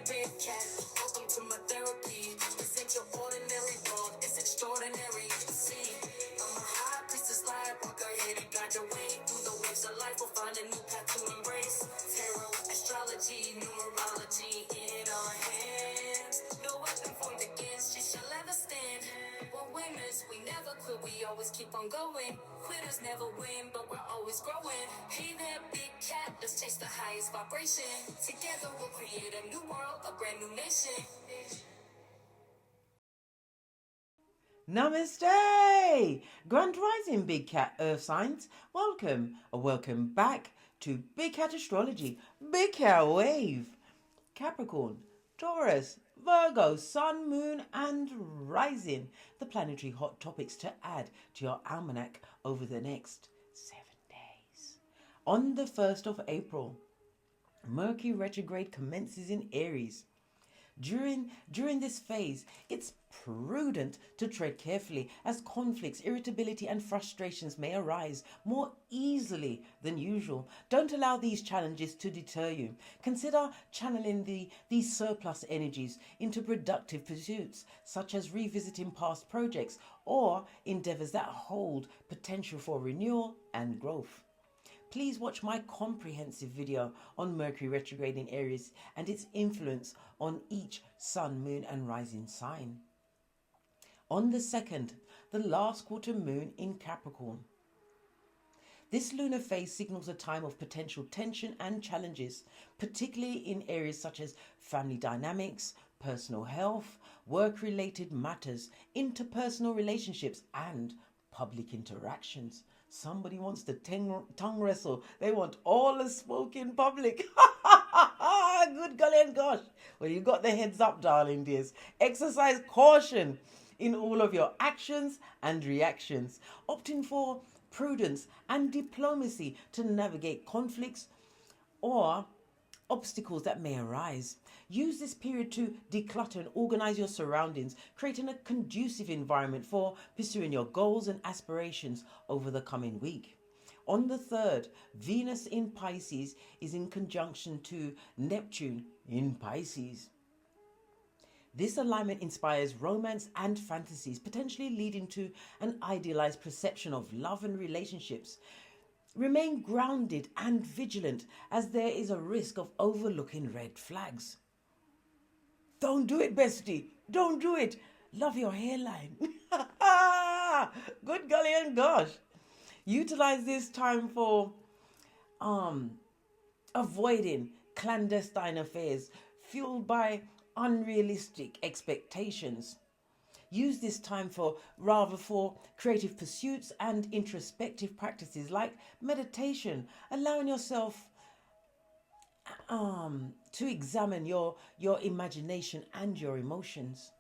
big cat. Welcome to my therapy. This ain't your ordinary world, it's extraordinary. See, I'm a high priestess lightworker, here to guide your way through the waves of life. We'll find a new path to embrace. Tarot, astrology, numerology in our hands. No weapon formed against you shall ever stand. We're winners, we never quit, we always keep on going. Quitters never win, but we're always growing. Hey there, big cat, let's chase the highest vibration. Together we'll create a new world, a brand new nation. Namaste! Grand Rising Big Cat Earth Signs. Welcome or welcome back to Big Cat Astrology. Big Cat Wave. Capricorn, Taurus, Virgo, Sun, Moon and Rising. The planetary hot topics to add to your almanac over the next 7 days. On the 1st of April, Mercury retrograde commences in Aries. During this phase, it's prudent to tread carefully as conflicts, irritability and frustrations may arise more easily than usual. Don't allow these challenges to deter you. Consider channeling these surplus energies into productive pursuits, such as revisiting past projects or endeavors that hold potential for renewal and growth. Please watch my comprehensive video on Mercury retrograde in Aries and its influence on each Sun, Moon and Rising sign. On the 2nd, the last quarter moon in Capricorn. This lunar phase signals a time of potential tension and challenges, particularly in areas such as family dynamics, personal health, work-related matters, interpersonal relationships and public interactions. Somebody wants to tongue wrestle. They want all the smoke in public. Good golly and gosh. Well, you got the heads up, darling dears. Exercise caution in all of your actions and reactions. Opting for prudence and diplomacy to navigate conflicts or obstacles that may arise. Use this period to declutter and organize your surroundings, creating a conducive environment for pursuing your goals and aspirations over the coming week. On the 3rd, Venus in Pisces is in conjunction to Neptune in Pisces. This alignment inspires romance and fantasies, potentially leading to an idealized perception of love and relationships. Remain grounded and vigilant as there is a risk of overlooking red flags. Don't do it, bestie. Don't do it. Love your hairline. Good golly and gosh. Utilize this time for avoiding clandestine affairs fueled by unrealistic expectations. Use this time for creative pursuits and introspective practices like meditation, allowing yourself to examine your imagination and your emotions.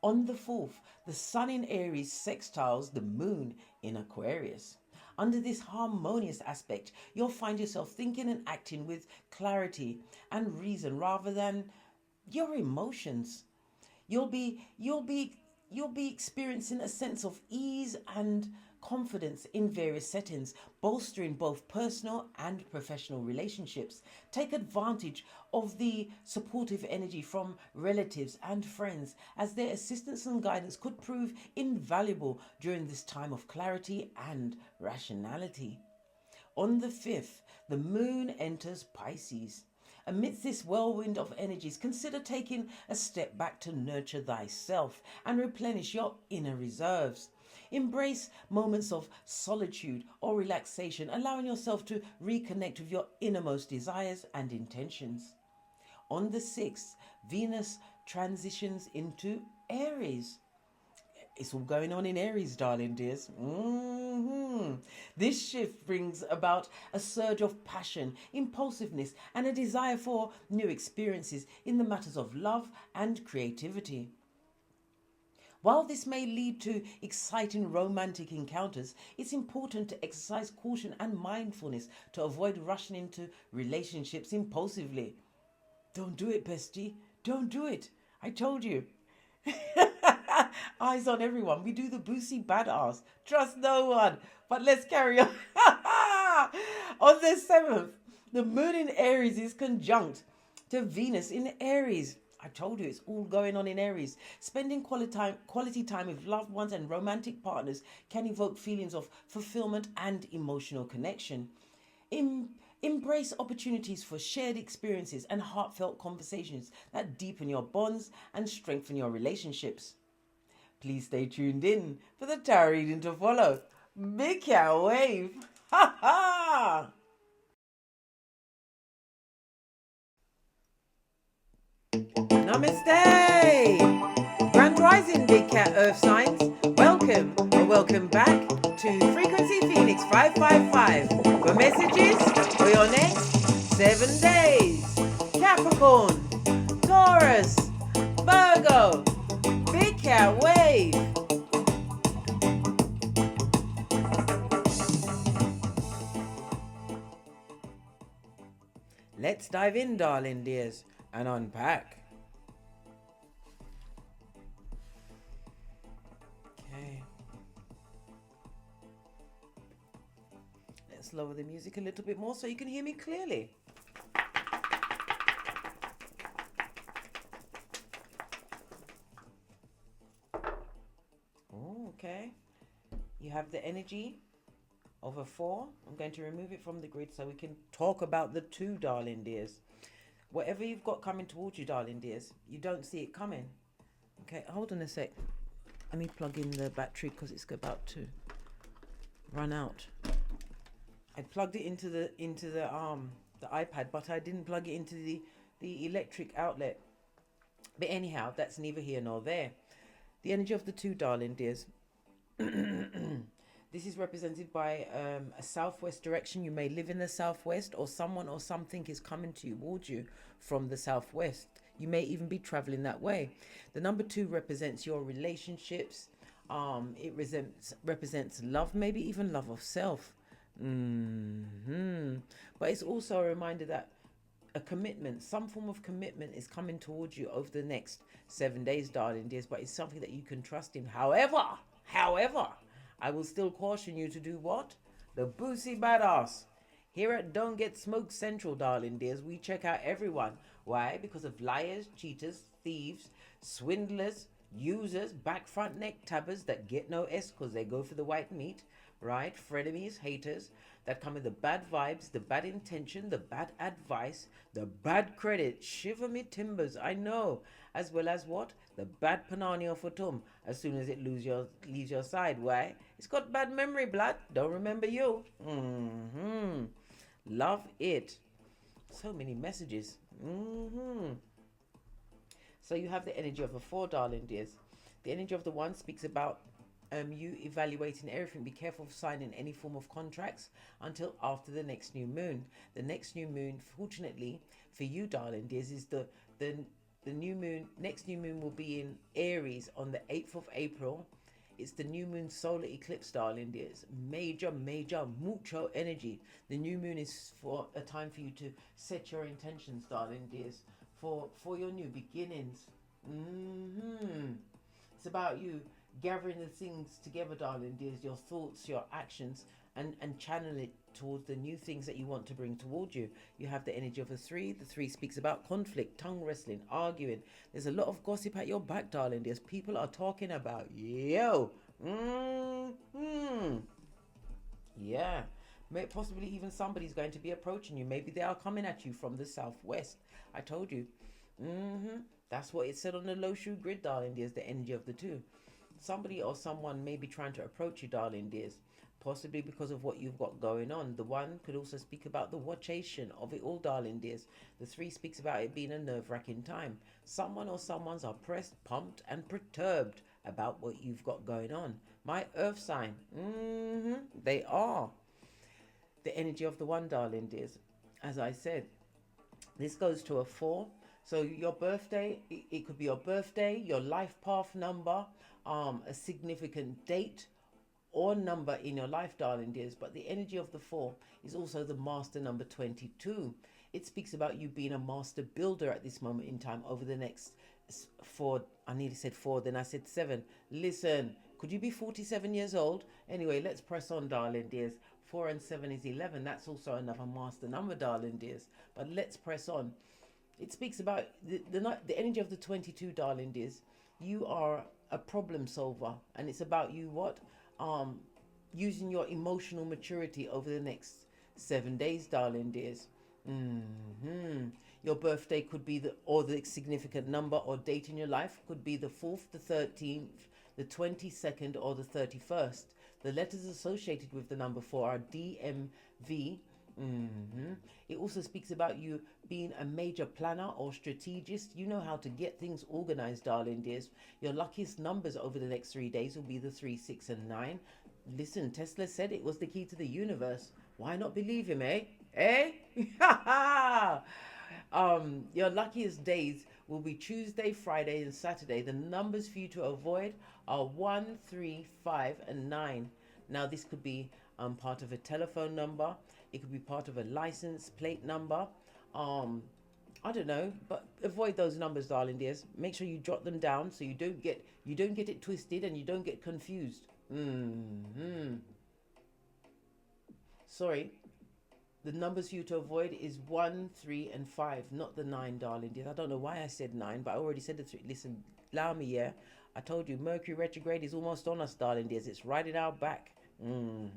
On the 4th, the Sun in Aries sextiles the Moon in Aquarius. Under this harmonious aspect, you'll find yourself thinking and acting with clarity and reason rather than your emotions. You'll be experiencing a sense of ease and confidence in various settings, bolstering both personal and professional relationships. Take advantage of the supportive energy from relatives and friends, as their assistance and guidance could prove invaluable during this time of clarity and rationality. On the 5th, the Moon enters Pisces. Amidst this whirlwind of energies, consider taking a step back to nurture thyself and replenish your inner reserves. Embrace moments of solitude or relaxation, allowing yourself to reconnect with your innermost desires and intentions. On the 6th, Venus transitions into Aries. It's all going on in Aries, darling dears. This shift brings about a surge of passion, impulsiveness, and a desire for new experiences in the matters of love and creativity. While this may lead to exciting romantic encounters, it's important to exercise caution and mindfulness to avoid rushing into relationships impulsively. Don't do it, bestie. Don't do it. I told you. Eyes on everyone. We do the boosie badass. Trust no one. But let's carry on. On the 7th, the Moon in Aries is conjunct to Venus in Aries. I told you it's all going on in Aries. Spending quality time with loved ones and romantic partners can evoke feelings of fulfillment and emotional connection. Embrace opportunities for shared experiences and heartfelt conversations that deepen your bonds and strengthen your relationships. Please stay tuned in for the tarot reading to follow. Big Cat Wave. Ha ha! Namaste! Grand Rising, Big Cat Earth Signs. Welcome or welcome back to Frequency Phoenix 555 for messages for your next 7 days. Capricorn, Taurus, Virgo, Big Cat Wave. Let's dive in, darling dears, and unpack. Okay. Let's lower the music a little bit more so you can hear me clearly. Oh, okay. You have the energy of a 4. I'm going to remove it from the grid so we can talk about the 2, darling dears. Whatever you've got coming towards you, darling dears, you don't see it coming. Okay, hold on a sec. Let me plug in the battery because it's about to run out. I plugged it into the iPad, but I didn't plug it into the electric outlet. But anyhow, that's neither here nor there. The energy of the 2, darling dears. This is represented by a southwest direction. You may live in the southwest, or someone or something is coming towards you from the southwest. You may even be traveling that way. The number 2 represents your relationships. It represents love, maybe even love of self. But it's also a reminder that a commitment, some form of commitment is coming towards you over the next 7 days, darling dears, but it's something that you can trust in. However, I will still caution you to do what? The Boosie Badass. Here at Don't Get Smoked Central, darling dears, we check out everyone. Why? Because of liars, cheaters, thieves, swindlers, users, back front neck tabbers that get no S because they go for the white meat, right? Frenemies, haters that come with the bad vibes, the bad intention, the bad advice, the bad credit. Shiver me timbers, I know. As well as what? The bad panani of Fatum as soon as it leaves your side. Why? It's got bad memory, blood. Don't remember you. Love it. So many messages. So you have the energy of a 4, darling dears. The energy of the 1 speaks about you evaluating everything. Be careful of signing any form of contracts until after the next new moon. The next new moon, fortunately for you, darling dears, is the new moon. Next new moon will be in Aries on the 8th of April. It's the new moon solar eclipse, darling dears. Major, mucho energy. The new moon is for a time for you to set your intentions, darling dears, for your new beginnings. It's about you gathering the things together, darling dears, your thoughts, your actions, and channel it towards the new things that you want to bring towards you. You have the energy of a 3. The 3 speaks about conflict, tongue wrestling, arguing. There's a lot of gossip at your back, darling dears. People are talking about you. Yeah. Possibly even somebody's going to be approaching you. Maybe they are coming at you from the southwest. I told you. That's what it said on the low shoe grid, darling dears, the energy of the 2. Somebody or someone may be trying to approach you, darling dears, possibly because of what you've got going on. The 1 could also speak about the watchation of it all, darling dears. The 3 speaks about it being a nerve-wracking time. Someone or someone's are pressed, pumped, and perturbed about what you've got going on. My earth sign, they are. The energy of the 1, darling dears. As I said, this goes to a 4. So your birthday, it could be your birthday, your life path number, a significant date or number in your life, darling dears. But the energy of the 4 is also the master number 22. It speaks about you being a master builder at this moment in time over the next 4. I nearly said 4, then I said 7. Listen, could you be 47 years old? Anyway, let's press on, darling dears. 4 and 7 is 11. That's also another master number, darling dears. But let's press on. It speaks about the energy of the 22, darling dears. You are a problem solver, and it's about you what using your emotional maturity over the next 7 days, darling dears. Your birthday could be the significant number or date in your life could be the 4th, the 13th, the 22nd, or the 31st. The letters associated with the number 4 are DMV. It also speaks about you being a major planner or strategist. You know how to get things organized, darling dears. Your luckiest numbers over the next 3 days will be the 3, 6, and 9. Listen, Tesla said it was the key to the universe. Why not believe him, eh? Eh? Your luckiest days will be Tuesday, Friday, and Saturday. The numbers for you to avoid are 1, 3, 5, and 9. Now, this could be part of a telephone number. It could be part of a license plate number. I don't know, but avoid those numbers, darling dears. Make sure you jot them down so you don't get it twisted and you don't get confused. Sorry. The numbers for you to avoid is 1, 3, and 5, not the 9, darling dears. I don't know why I said 9, but I already said the 3. Listen, allow me, yeah. I told you Mercury retrograde is almost on us, darling dears. It's right in our back. And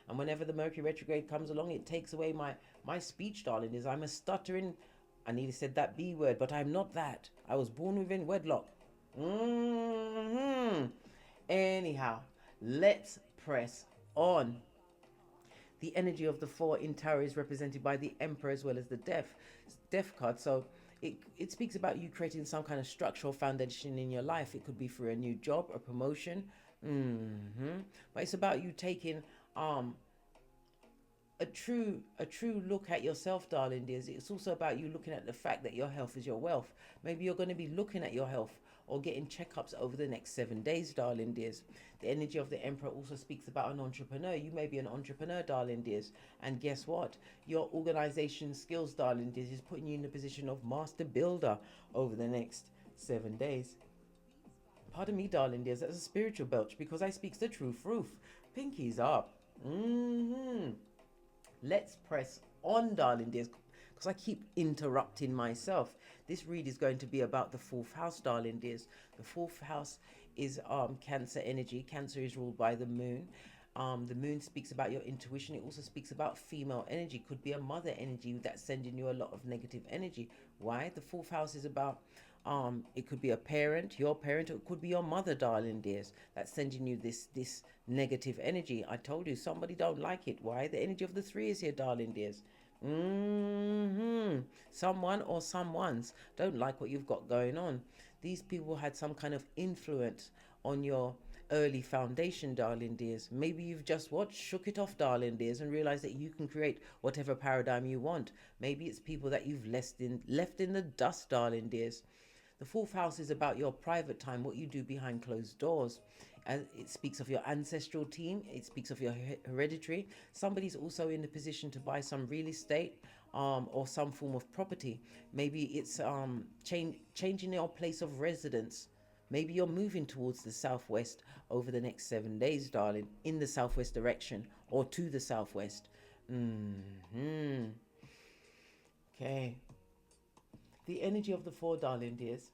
whenever the Mercury retrograde comes along, it takes away my speech, darling dears. I'm a stuttering. I nearly said that B word, but I'm not that. I was born within wedlock. Anyhow, let's press on. The energy of the 4 in tarot is represented by the Emperor as well as the Death card. So it speaks about you creating some kind of structural foundation in your life. It could be for a new job, a promotion. But it's about you taking a true look at yourself, darling dears. It's also about you looking at the fact that your health is your wealth. Maybe you're going to be looking at your health or getting checkups over the next 7 days, darling dears. The energy of the Emperor also speaks about an entrepreneur. You may be an entrepreneur, darling dears. And guess what? Your organization skills, darling dears, is putting you in the position of master builder over the next 7 days. Pardon me, darling dears, that's a spiritual belch because I speaks the truth. Pinkies up. Let's press on, darling dears, because I keep interrupting myself. This read is going to be about the 4th house, darling dears. The 4th house is Cancer energy. Cancer is ruled by the moon. The moon speaks about your intuition. It also speaks about female energy. Could be a mother energy that's sending you a lot of negative energy. Why? The 4th house is about it could be a parent, your parent, or it could be your mother, darling dears, that's sending you this negative energy. I told you somebody don't like it. Why? The energy of the 3 is here, darling dears. Someone or someones don't like what you've got going on. These people had some kind of influence on your early foundation, darling dears. Maybe you've just shook it off, darling dears, and realized that you can create whatever paradigm you want. Maybe it's people that you've left in the dust, darling dears. The 4th house is about your private time, what you do behind closed doors. And it speaks of your ancestral team. It speaks of your hereditary. Somebody's also in the position to buy some real estate or some form of property. Maybe it's changing your place of residence. Maybe you're moving towards the southwest over the next 7 days, darling, in the southwest direction or to the southwest. Okay. The energy of the 4, darling dears,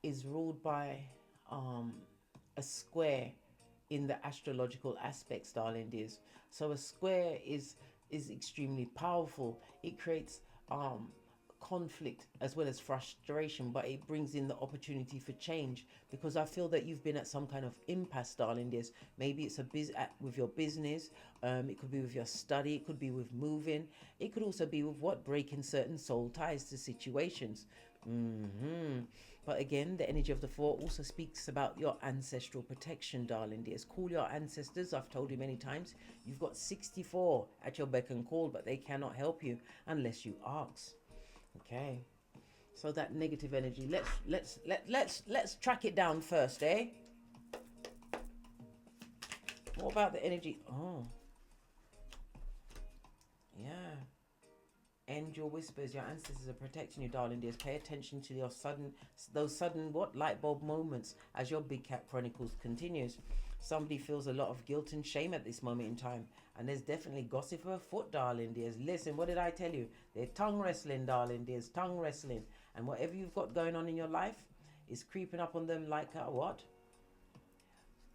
is ruled by a square in the astrological aspects, darling dears. So a square is extremely powerful. It creates conflict as well as frustration, but it brings in the opportunity for change, because I feel that you've been at some kind of impasse, darling dears. Maybe it's with your business, it could be with your study, it could be with moving, it could also be with breaking certain soul ties to situations. But again, the energy of the 4 also speaks about your ancestral protection, darling dears. Call your ancestors. I've told you many times, you've got 64 at your beck and call, but they cannot help you unless you ask. Okay, so that negative energy, let's track it down first, eh? What about the energy? Oh, yeah. End your whispers. Your ancestors are protecting you, darling dears. Pay attention to those sudden light bulb moments as your Big Cat Chronicles continues. Somebody feels a lot of guilt and shame at this moment in time, And there's definitely gossip afoot, darling dears. Listen, what did I tell you? They're tongue wrestling, darling dears. Tongue wrestling. And whatever you've got going on in your life is creeping up on them like a what?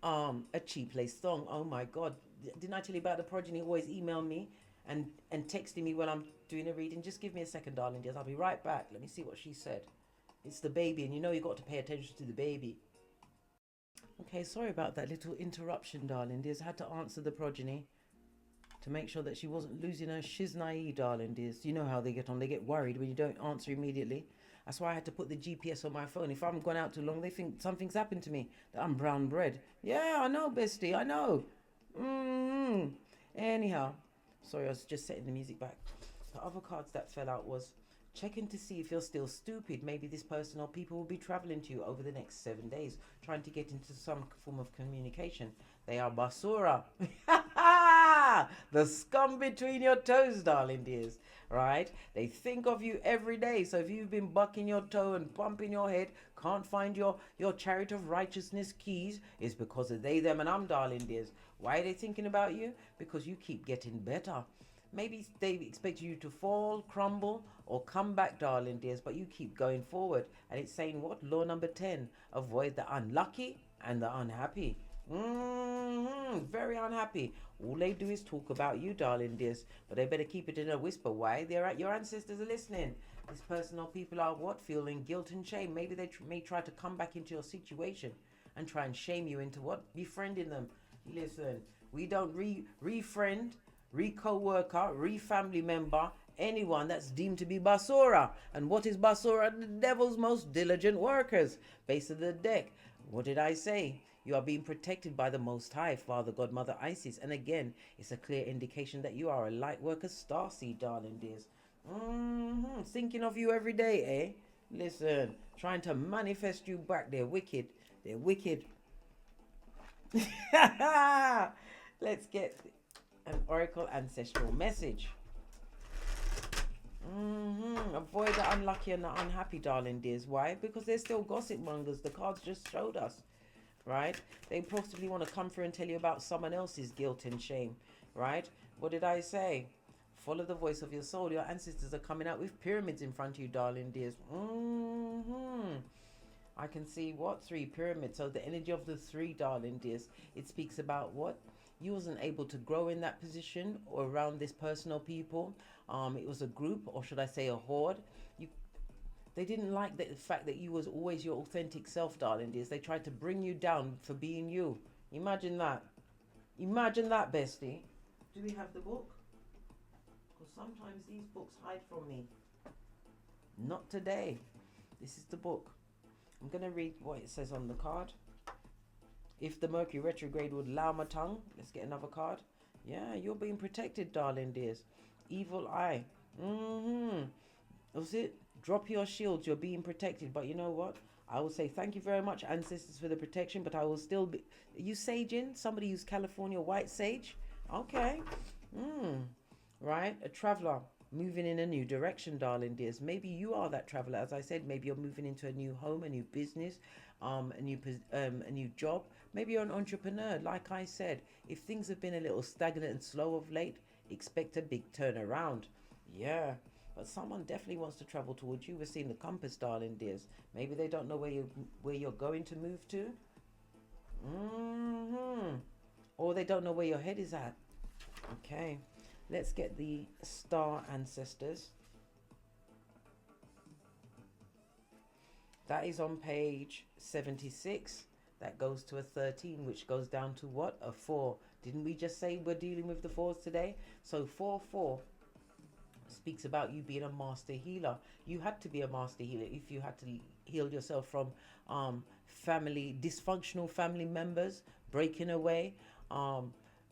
A cheap lace song. Oh my God. Didn't I tell you about the progeny? Always email me and texting me when I'm doing a reading. Just give me a second, darling dears. I'll be right back. Let me see what she said. It's the baby, and you know you got to pay attention to the baby. Okay, sorry about that little interruption, darling dears. I had to answer the progeny to make sure that she wasn't losing her shiznai, darling dears. You know how they get on. They get worried when you don't answer immediately. That's why I had to put the GPS on my phone. If I haven't gone out too long, they think something's happened to me, that I'm brown bread. Yeah, I know, bestie, I know. Anyhow, sorry, I was just setting the music back. The other cards that fell out was checking to see if you're still stupid. Maybe this person or people will be traveling to you over the next 7 days, trying to get into some form of communication. They are basura. The scum between your toes, darling dears. Right? They think of you every day. So if you've been bucking your toe and bumping your head, can't find your chariot of righteousness keys, it's because of they, them, and I'm, darling dears. Why are they thinking about you? Because you keep getting better. Maybe they expect you to fall, crumble, or come back, darling dears, but you keep going forward. And it's saying what? Law number 10. Avoid the unlucky and the unhappy. Very unhappy. All they do is talk about you, darling dears, but they better keep it in a whisper. Why? Your ancestors are listening. This person or people are what? Feeling guilt and shame. Maybe they may try to come back into your situation and try and shame you into what? Befriending them. Listen, we don't refriend, co-worker, family member, anyone that's deemed to be basura. And what is basura? The devil's most diligent workers. Base of the deck. What did I say? You are being protected by the Most High, Father, God, Mother, Isis. And again, it's a clear indication that you are a light worker starseed, darling dears. Thinking of you every day, eh? Listen, trying to manifest you back. They're wicked. They're wicked. Let's get an oracle ancestral message. Avoid the unlucky and the unhappy, darling dears. Why? Because they're still gossip mongers. The cards just showed us. Right? They possibly want to come through and tell you about someone else's guilt and shame. Right? What did I say? Follow the voice of your soul. Your ancestors are coming out with pyramids in front of you, darling dears. I can see what? 3 pyramids. So the energy of the 3, darling dears. It speaks about what? You wasn't able to grow in that position or around this person or people. It was a group, or should I say a horde. They didn't like the fact that you was always your authentic self, darling dears. They tried to bring you down for being you. Imagine that. Imagine that, bestie. Do we have the book? Because sometimes these books hide from me. Not today. This is the book. I'm going to read what it says on the card. If the Mercury retrograde would allow my tongue. Let's get another card. Yeah, you're being protected, darling dears. Evil eye. Was it? Drop your shields, you're being protected. But you know what? I will say thank you very much, ancestors, for the protection, but I will still be... Are you saging? Somebody who's California white sage? Okay. Right? A traveler moving in a new direction, darling dears. Maybe you are that traveler. As I said, maybe you're moving into a new home, a new business, a new job. Maybe you're an entrepreneur. Like I said, if things have been a little stagnant and slow of late, expect a big turnaround. Yeah. But someone definitely wants to travel towards you. We're seeing the compass, darling dears. Maybe they don't know where you're going to move to. Or they don't know where your head is at. Okay. Let's get the star ancestors. That is on page 76. That goes to a 13, which goes down to what? A 4. Didn't we just say we're dealing with the 4s today? So 4-4 speaks about you being a master healer. You had to be a master healer if you had to heal yourself from dysfunctional family members, breaking away,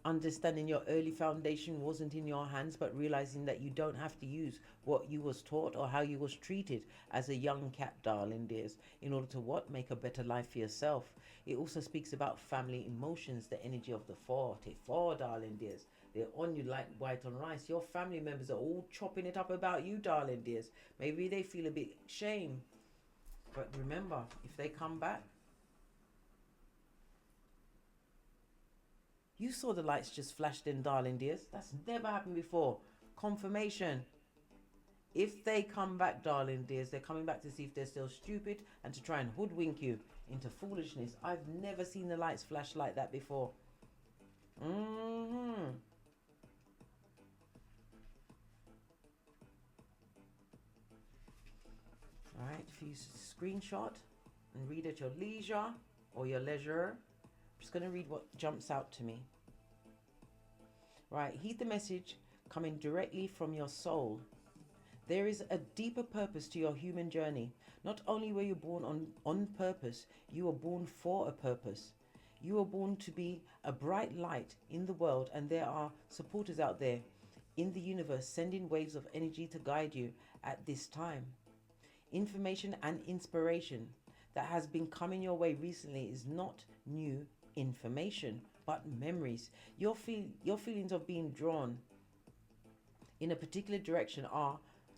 understanding your early foundation wasn't in your hands, but realizing that you don't have to use what you was taught or how you was treated as a young cat, darling dears, in order to what? Make a better life for yourself. It also speaks about family emotions, the energy of the 4, darling dears. They're on you like white on rice. Your family members are all chopping it up about you, darling dears. Maybe they feel a bit shame. But remember, if they come back, You saw the lights just flashed in, darling dears. That's never happened before. Confirmation. If they come back, darling dears, they're coming back to see if they're still stupid and to try and hoodwink you into foolishness. I've never seen the lights flash like that before. Alright, if you screenshot and read at your leisure or your leisure, I'm just going to read what jumps out to me. Right, heed the message coming directly from your soul. There is a deeper purpose to your human journey. Not only were you born on purpose, you were born for a purpose. You were born to be a bright light in the world, and there are supporters out there in the universe sending waves of energy to guide you at this time. Information and inspiration that has been coming your way recently is not new information, but memories. Your feelings of being drawn in a particular direction are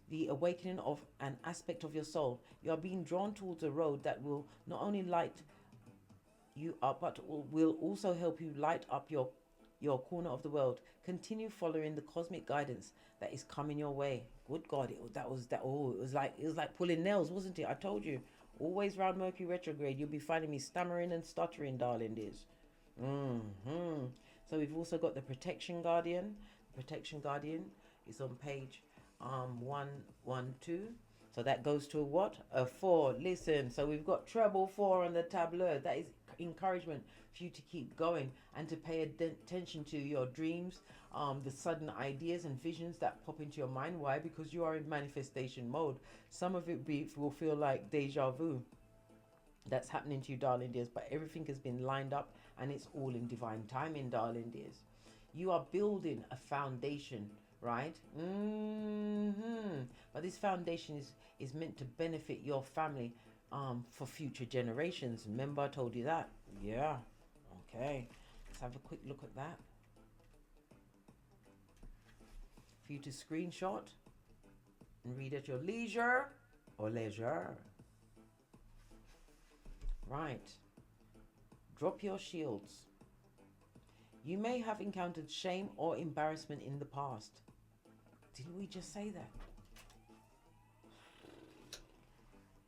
the awakening of an aspect of your soul. You are being drawn towards a road that will not only light you up, but will also help you light up your corner of the world. Continue following the cosmic guidance that is coming your way. Good God, it was like pulling nails, wasn't it? I told you, always round Mercury retrograde, you'll be finding me stammering and stuttering, darling dears. So we've also got the Protection Guardian. The Protection Guardian is on page 112. So that goes to what? A 4. Listen, so we've got treble 4 on the tableau. That is encouragement for you to keep going and to pay attention to your dreams, the sudden ideas and visions that pop into your mind. Why? Because you are in manifestation mode. Some of it will feel like deja vu. That's happening to you, darling dears, but everything has been lined up and it's all in divine timing, darling dears. You are building a foundation, right? But this foundation is meant to benefit your family for future generations. Remember I told you that? Yeah. Okay. Let's have a quick look at that. For you to screenshot and read at your leisure or leisure. Right. Drop your shields. You may have encountered shame or embarrassment in the past. Didn't we just say that?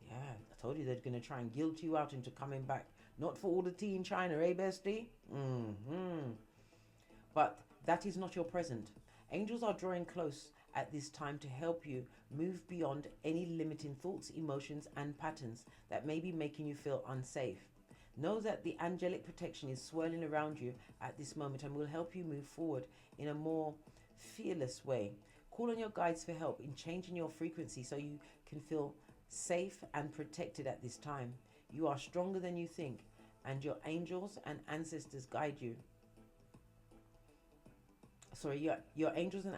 Yeah, I told you they're going to try and guilt you out into coming back. Not for all the tea in China, eh, bestie? But that is not your present. Angels are drawing close at this time to help you move beyond any limiting thoughts, emotions, and patterns that may be making you feel unsafe. Know that the angelic protection is swirling around you at this moment and will help you move forward in a more fearless way. Call on your guides for help in changing your frequency so you can feel safe and protected at this time. You are stronger than you think, and your angels and ancestors guide you. Your angels and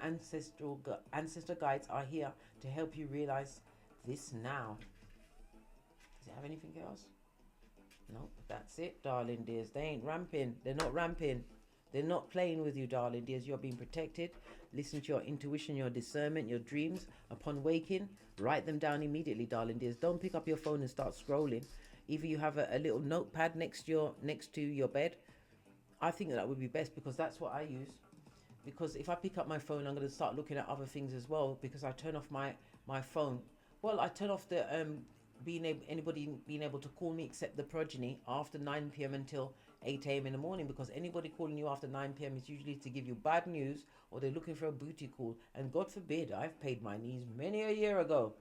ancestor guides are here to help you realize this now. Does it have anything else? Nope, that's it, darling dears. They ain't ramping. They're not ramping. They're not playing with you, darling dears. You're being protected. Listen to your intuition, your discernment, your dreams. Upon waking, write them down immediately, darling dears. Don't pick up your phone and start scrolling. Either you have a little notepad next to your bed. I think that would be best, because that's what I use. Because if I pick up my phone, I'm going to start looking at other things as well, because I turn off my phone. Well, I turn off the anybody being able to call me except the progeny after 9 p.m. until 8 a.m. in the morning, because anybody calling you after 9 p.m. is usually to give you bad news, or they're looking for a booty call. And God forbid, I've paid my knees many a year ago.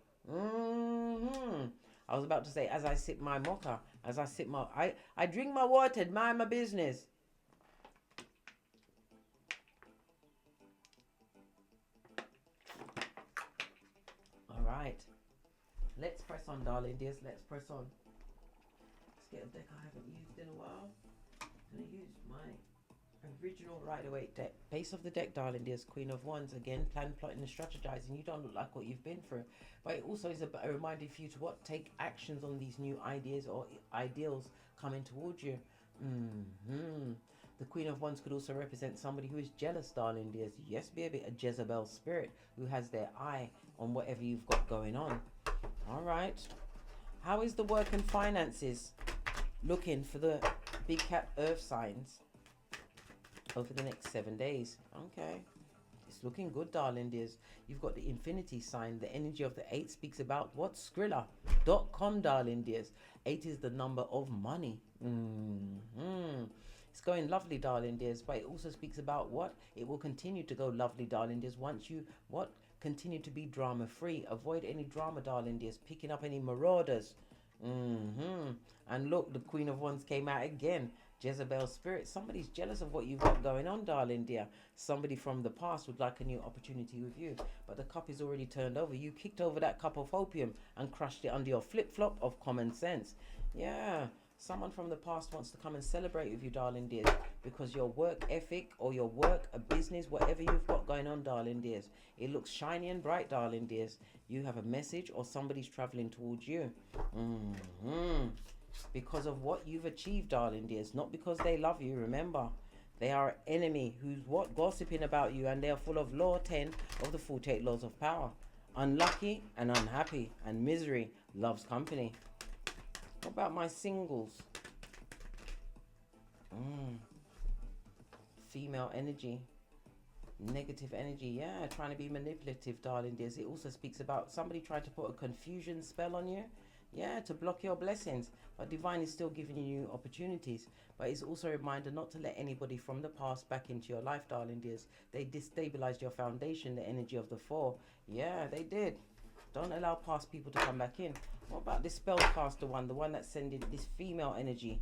I was about to say, as I sip my mocha, I drink my water and mind my business. All right. Let's press on, darling dears. Let's press on. Let's get a deck I haven't used in a while. I'm going to use my original Rider-Waite deck. Base of the deck, darling dears. Queen of Wands. Again, plan, plotting and strategizing. You don't look like what you've been through. But it also is a reminder for you to take actions on these new ideas or ideals coming towards you. The Queen of Wands could also represent somebody who is jealous, darling dears. Yes, baby, a Jezebel spirit who has their eye on whatever you've got going on. All right. How is the work and finances looking for the big cat earth signs? over the next 7 days. Okay. It's looking good, darling dears. You've got the infinity sign. The energy of the 8 speaks about what? Skrilla.com, darling dears. 8 is the number of money. It's going lovely, darling dears. But it also speaks about what? It will continue to go lovely, darling dears. Once you, what? Continue to be drama free. Avoid any drama, darling dears. Picking up any marauders. And look, the Queen of Wands came out again. Jezebel spirit. Somebody's jealous of what you've got going on, darling dear. Somebody from the past would like a new opportunity with you, but the cup is already turned over. You kicked over that cup of opium and crushed it under your flip-flop of common sense. Yeah, someone from the past wants to come and celebrate with you, darling dears, because your work ethic or your work, a business, whatever you've got going on, darling dears, it looks shiny and bright, darling dears. You have a message or somebody's traveling towards you. Because of what you've achieved, darling dears, not because they love you. Remember, they are an enemy who's what? Gossiping about you, and they are full of law 10 of the 48 laws of power. Unlucky and unhappy, and misery loves company. What about my singles? Female energy, negative energy, yeah, trying to be manipulative, darling dears. It also speaks about somebody trying to put a confusion spell on you, yeah, to block your blessings. But divine is still giving you opportunities. But it's also a reminder not to let anybody from the past back into your life, darling dears. They destabilized your foundation, the energy of the 4. Yeah, they did. Don't allow past people to come back in. What about this spellcaster one, the one that's sending this female energy,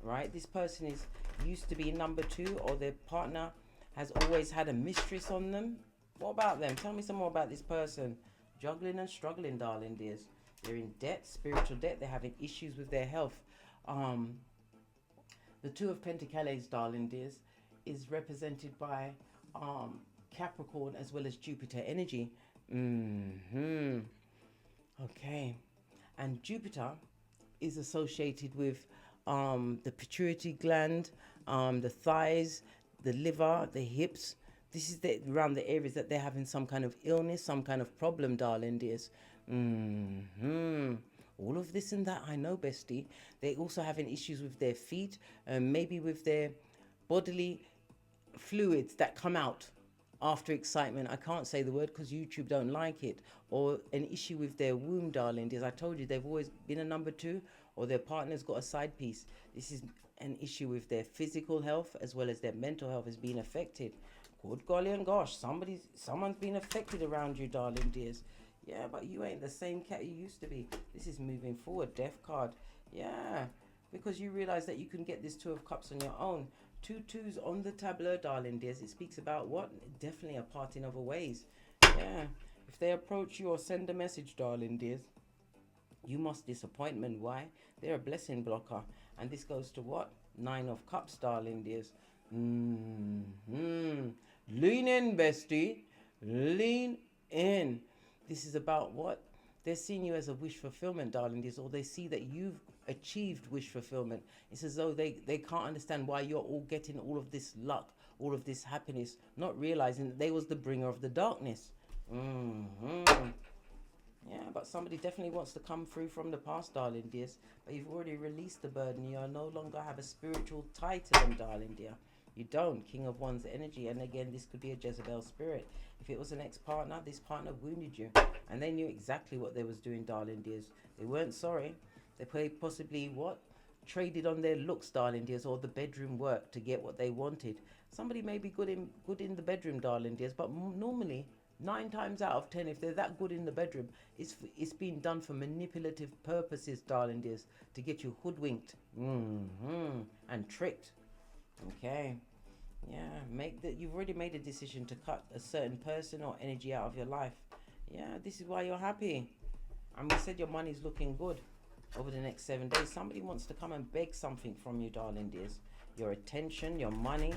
right? This person is used to be number 2, or their partner has always had a mistress on them. What about them? Tell me some more about this person. Juggling and struggling, darling dears. They're in debt, spiritual debt. They're having issues with their health. The 2 of Pentacles, darling dears, is represented by Capricorn as well as Jupiter energy. Okay. And Jupiter is associated with the pituitary gland, the thighs, the liver, the hips. This is around the areas that they're having some kind of illness, some kind of problem, darling dears. All of this and that, I know, bestie. They also having issues with their feet, maybe with their bodily fluids that come out after excitement. I can't say the word because YouTube don't like it. Or an issue with their womb, darling. As I told you, they've always been a number 2, or their partner's got a side piece. This is an issue with their physical health as well as their mental health is being affected. Good golly and gosh, someone's been affected around you, darling dears. Yeah, but you ain't the same cat you used to be. This is moving forward, death card. Yeah, because you realize that you can get this 2 of Cups on your own. 2 2s on the tableau, darling dears. It speaks about what? Definitely a parting of ways. Yeah, if they approach you or send a message, darling dears, you must disappointment. Why? They're a blessing blocker. And this goes to what? 9 of Cups, darling dears. Lean in, bestie. Lean in. This is about what? They're seeing you as a wish fulfillment, darling dears, or they see that you've achieved wish fulfillment. It's as though they can't understand why you're all getting all of this luck, all of this happiness, not realizing that they was the bringer of the darkness. Yeah, but somebody definitely wants to come through from the past, darling dears. But you've already released the burden. You no longer have a spiritual tie to them, darling dear. You don't. King of Wands energy. And again, this could be a Jezebel spirit. If it was an ex-partner, this partner wounded you. And they knew exactly what they was doing, darling dears. They weren't sorry. They possibly, what? Traded on their looks, darling dears, or the bedroom work to get what they wanted. Somebody may be good in the bedroom, darling dears, but normally 9 times out of 10, if they're that good in the bedroom, it's been done for manipulative purposes, darling dears, to get you hoodwinked and tricked. Okay. Yeah, you've already made a decision to cut a certain person or energy out of your life. Yeah, this is why you're happy. And we said your money's looking good over the next 7 days. Somebody wants to come and beg something from you, darling dears. Your attention, your money,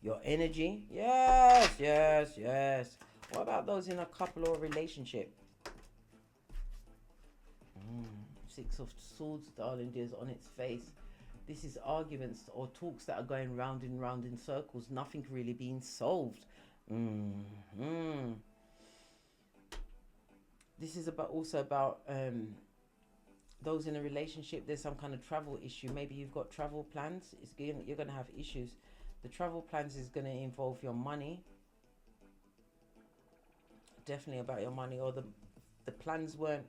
your energy. Yes, yes, yes. What about those in a couple or relationship? 6 of Swords, darling dears, on its face. This is arguments or talks that are going round and round in circles. Nothing really being solved. This is also about those in a relationship. There's some kind of travel issue. Maybe you've got travel plans. You're going to have issues. The travel plans is going to involve your money. Definitely about your money, or the plans weren't.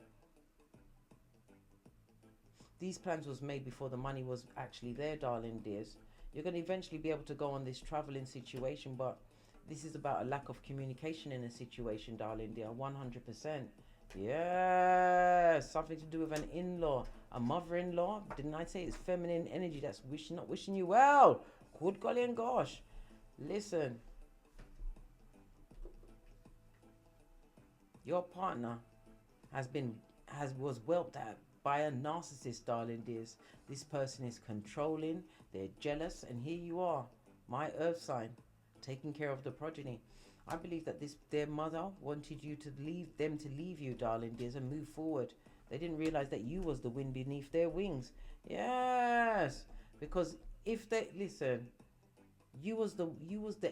These plans was made before the money was actually there, darling dears. You're going to eventually be able to go on this traveling situation, but this is about a lack of communication in a situation, darling dear. 100%. Yeah, something to do with an in-law, a mother-in-law. Didn't I say it's feminine energy that's not wishing you well? Good golly and gosh. Listen, your partner was whelped at by a narcissist, darling dears. This person is controlling, they're jealous, and here you are, my earth sign, taking care of the progeny. I believe that their mother wanted them to leave you, darling dears, and move forward. They didn't realize that you was the wind beneath their wings. Yes, because if they listen, you was the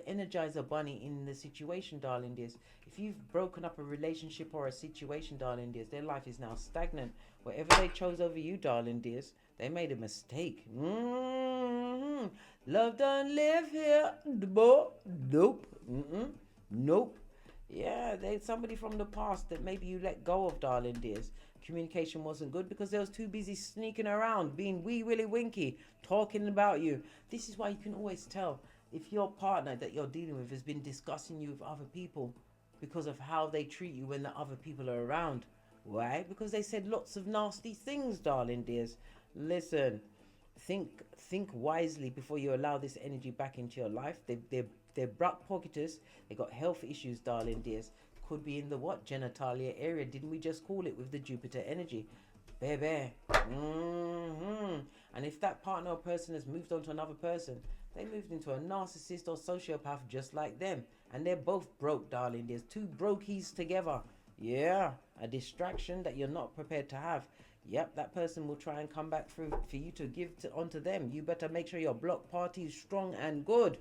energizer bunny in the situation, darling dears. If you've broken up a relationship or a situation, darling dears, their life is now stagnant. Whatever they chose over you, darling dears, they made a mistake. Love don't live here. Nope. Nope. Yeah, there's somebody from the past that maybe you let go of, darling dears. Communication wasn't good because they was too busy sneaking around, being wee willy winky, talking about you. This is why you can always tell if your partner that you're dealing with has been discussing you with other people because of how they treat you when the other people are around. Why? Because they said lots of nasty things, darling dears. Listen, think wisely before you allow this energy back into your life. They're butt-pocketers. They got health issues, darling dears. Could be in the genitalia area. Didn't we just call it with the Jupiter energy? Baby. And if that partner or person has moved on to another person, they moved into a narcissist or sociopath just like them. And they're both broke, darling. There's two brokies together. Yeah, a distraction that you're not prepared to have. Yep, that person will try and come back through for you to give onto them. You better make sure your block party is strong and good.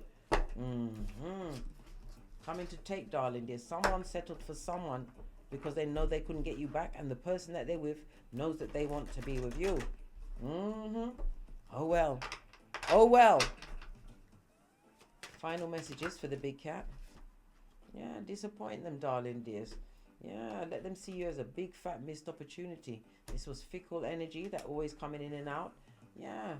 Coming to take, darling. There's someone settled for someone because they know they couldn't get you back, and the person that they're with knows that they want to be with you. Oh well. Oh well. Final messages for the big cat. Yeah, disappoint them, darling dears. Yeah, let them see you as a big fat missed opportunity. This was fickle energy that always coming in and out. Yeah,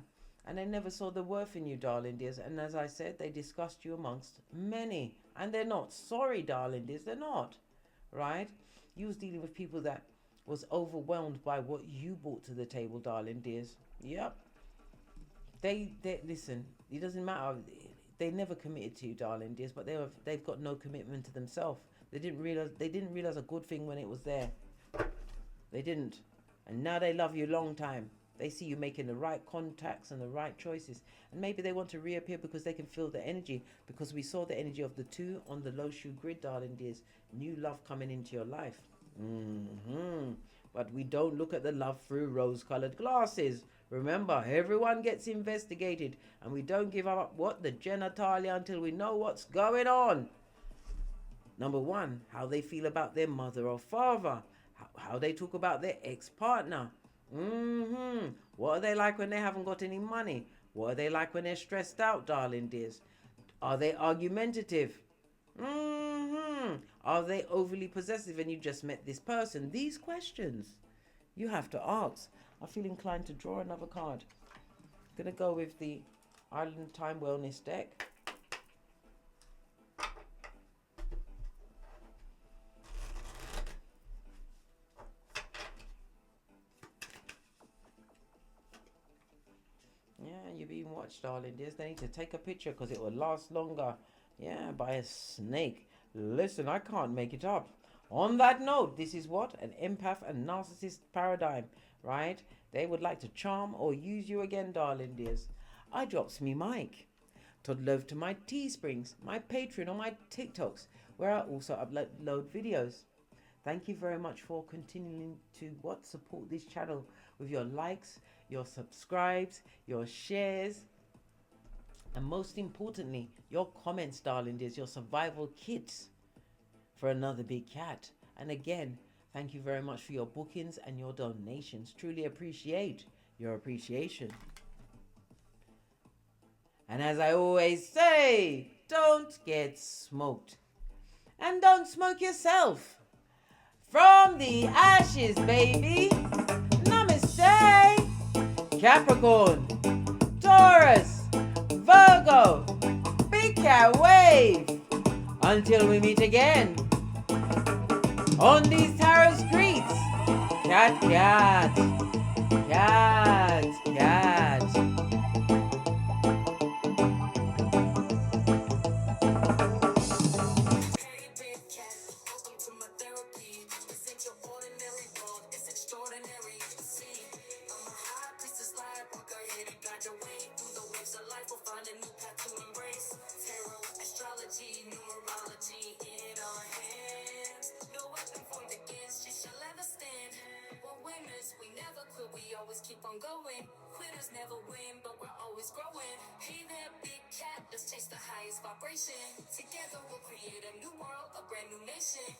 and they never saw the worth in you, darling dears. And as I said, they discussed you amongst many. And they're not sorry, darling dears. They're not. Right? You was dealing with people that was overwhelmed by what you brought to the table, darling dears. Yep. They listen, it doesn't matter. They never committed to you, darling dears, but they've got no commitment to themselves. They didn't realize a good thing when it was there. They didn't. And now they love you long time. They see you making the right contacts and the right choices. And maybe they want to reappear because they can feel the energy. Because we saw the energy of the 2 on the low shoe grid, darling dears. New love coming into your life. But we don't look at the love through rose-colored glasses. Remember, everyone gets investigated. And we don't give up the genitalia until we know what's going on. Number 1, how they feel about their mother or father. How they talk about their ex-partner. What are they like when they haven't got any money? What are they like when they're stressed out, darling dears? Are they argumentative? Are they overly possessive and you just met this person? These questions you have to ask. I feel inclined to draw another card. I'm going to go with the Island Time Wellness deck. Yeah, you're being watched, darling dears. They need to take a picture because it will last longer. Yeah, by a snake. Listen, I can't make it up. On that note, this is what? An empath and narcissist paradigm, right? They would like to charm or use you again, darling dears. I drops me mic. To love to my Teesprings, my Patreon or my TikToks, where I also upload videos. Thank you very much for continuing to support this channel with your likes, your subscribes, your shares, and most importantly, your comments, darling dears, your survival kits for another big cat. And again, thank you very much for your bookings and your donations. Truly appreciate your appreciation. And as I always say, don't get smoked. And don't smoke yourself. From the ashes, baby. Namaste. Capricorn, Taurus, Virgo, big cat wave. Until we meet again on these tarot streets. Cat, cat, cat, cat. Hey, big cat, welcome to my therapy. This ain't your ordinary world, it's extraordinary. See, I'm a high priestess lightworker, here to guide your way through the waves of life. We'll find a new path to embrace. Tarot, astrology, numerology in our hands. No weapon formed against you shall ever stand. We're winners, we never quit, we always keep on going. Quitters never win, but we're always growing. Hey there, big cat, let's chase the highest vibration. Together we'll create a new world, a brand new nation.